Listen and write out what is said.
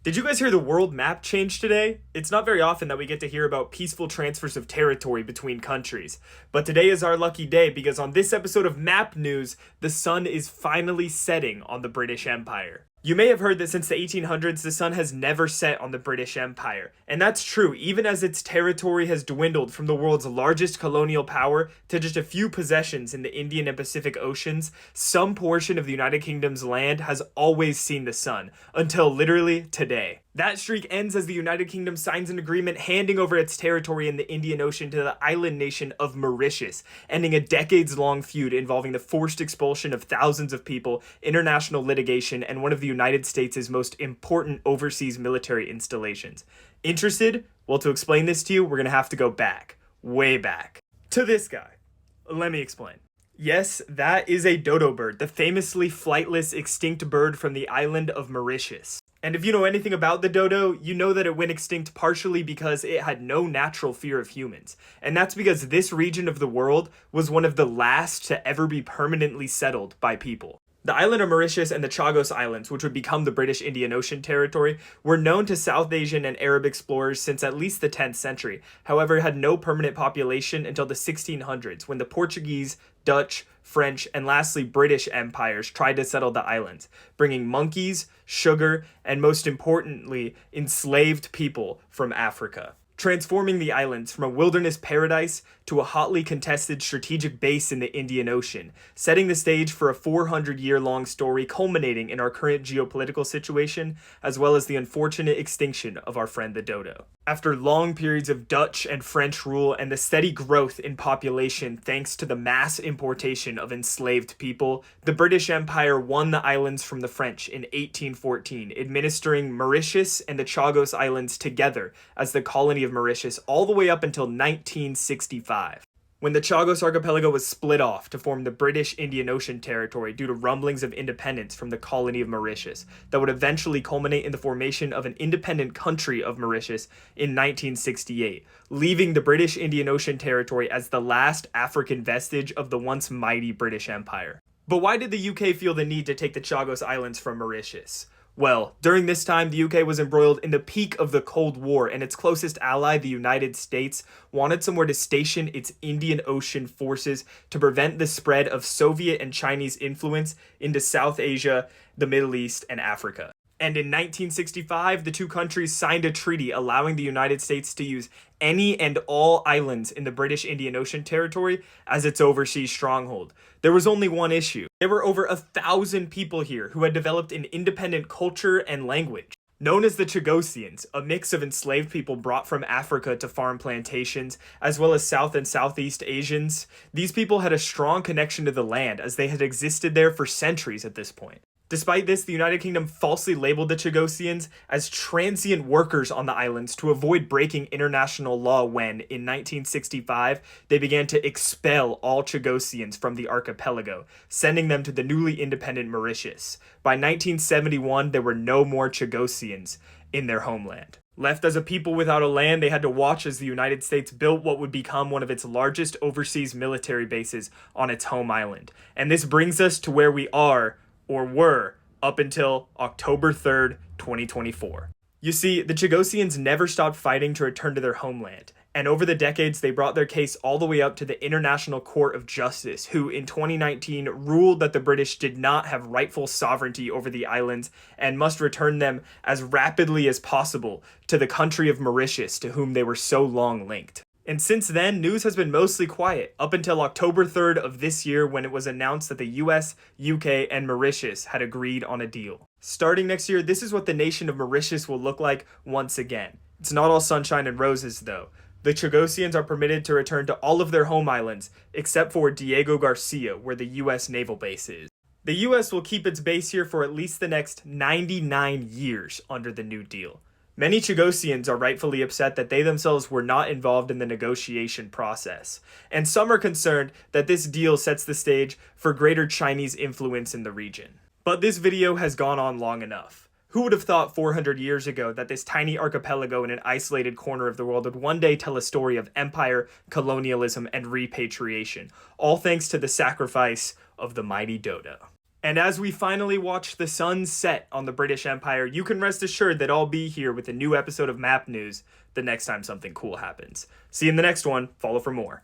Did you guys hear the world map change today? It's not very often that we get to hear about peaceful transfers of territory between countries. But today is our lucky day because on this episode of Map News, the sun is finally setting on the British Empire. You may have heard that since the 1800s, the sun has never set on the British Empire. And that's true, even as its territory has dwindled from the world's largest colonial power to just a few possessions in the Indian and Pacific Oceans, some portion of the United Kingdom's land has always seen the sun, until literally today. That streak ends as the United Kingdom signs an agreement handing over its territory in the Indian Ocean to the island nation of Mauritius, ending a decades-long feud involving the forced expulsion of thousands of people, international litigation, and one of the United States' most important overseas military installations. Interested? Well, to explain this to you, we're going to have to go back, way back, to this guy. Let me explain. Yes, that is a dodo bird, the famously flightless extinct bird from the island of Mauritius. And if you know anything about the dodo, you know that it went extinct partially because it had no natural fear of humans. And that's because this region of the world was one of the last to ever be permanently settled by people. The island of Mauritius and the Chagos Islands, which would become the British Indian Ocean Territory, were known to South Asian and Arab explorers since at least the 10th century. However, it had no permanent population until the 1600s, when the Portuguese, Dutch, French, and lastly British empires tried to settle the islands, bringing monkeys, sugar, and most importantly, enslaved people from Africa, transforming the islands from a wilderness paradise to a hotly contested strategic base in the Indian Ocean, setting the stage for a 400-year-long story culminating in our current geopolitical situation, as well as the unfortunate extinction of our friend the dodo. After long periods of Dutch and French rule and the steady growth in population thanks to the mass importation of enslaved people, the British Empire won the islands from the French in 1814, administering Mauritius and the Chagos Islands together as the colony of Mauritius all the way up until 1965. When the Chagos Archipelago was split off to form the British Indian Ocean Territory due to rumblings of independence from the colony of Mauritius that would eventually culminate in the formation of an independent country of Mauritius in 1968, leaving the British Indian Ocean Territory as the last African vestige of the once mighty British Empire. But why did the UK feel the need to take the Chagos Islands from Mauritius? Well, during this time, the UK was embroiled in the peak of the Cold War, and its closest ally, the United States, wanted somewhere to station its Indian Ocean forces to prevent the spread of Soviet and Chinese influence into South Asia, the Middle East, and Africa. And in 1965, the two countries signed a treaty allowing the United States to use any and all islands in the British Indian Ocean Territory as its overseas stronghold. There was only one issue. There were over 1,000 people here who had developed an independent culture and language. Known as the Chagosians, a mix of enslaved people brought from Africa to farm plantations, as well as South and Southeast Asians, these people had a strong connection to the land as they had existed there for centuries at this point. Despite this, the United Kingdom falsely labeled the Chagosians as transient workers on the islands to avoid breaking international law when, in 1965, they began to expel all Chagosians from the archipelago, sending them to the newly independent Mauritius. By 1971, there were no more Chagosians in their homeland. Left as a people without a land, they had to watch as the United States built what would become one of its largest overseas military bases on its home island. And this brings us to where we are, or were, up until October 3rd, 2024. You see, the Chagosians never stopped fighting to return to their homeland, and over the decades they brought their case all the way up to the International Court of Justice, who in 2019 ruled that the British did not have rightful sovereignty over the islands and must return them as rapidly as possible to the country of Mauritius, to whom they were so long linked. And since then, news has been mostly quiet, up until October 3rd of this year when it was announced that the US, UK, and Mauritius had agreed on a deal. Starting next year, this is what the nation of Mauritius will look like once again. It's not all sunshine and roses, though. The Chagosians are permitted to return to all of their home islands, except for Diego Garcia, where the US naval base is. The US will keep its base here for at least the next 99 years under the new deal. Many Chagosians are rightfully upset that they themselves were not involved in the negotiation process, and some are concerned that this deal sets the stage for greater Chinese influence in the region. But this video has gone on long enough. Who would have thought 400 years ago that this tiny archipelago in an isolated corner of the world would one day tell a story of empire, colonialism, and repatriation, all thanks to the sacrifice of the mighty dodo. And as we finally watch the sun set on the British Empire, you can rest assured that I'll be here with a new episode of Map News the next time something cool happens. See you in the next one. Follow for more.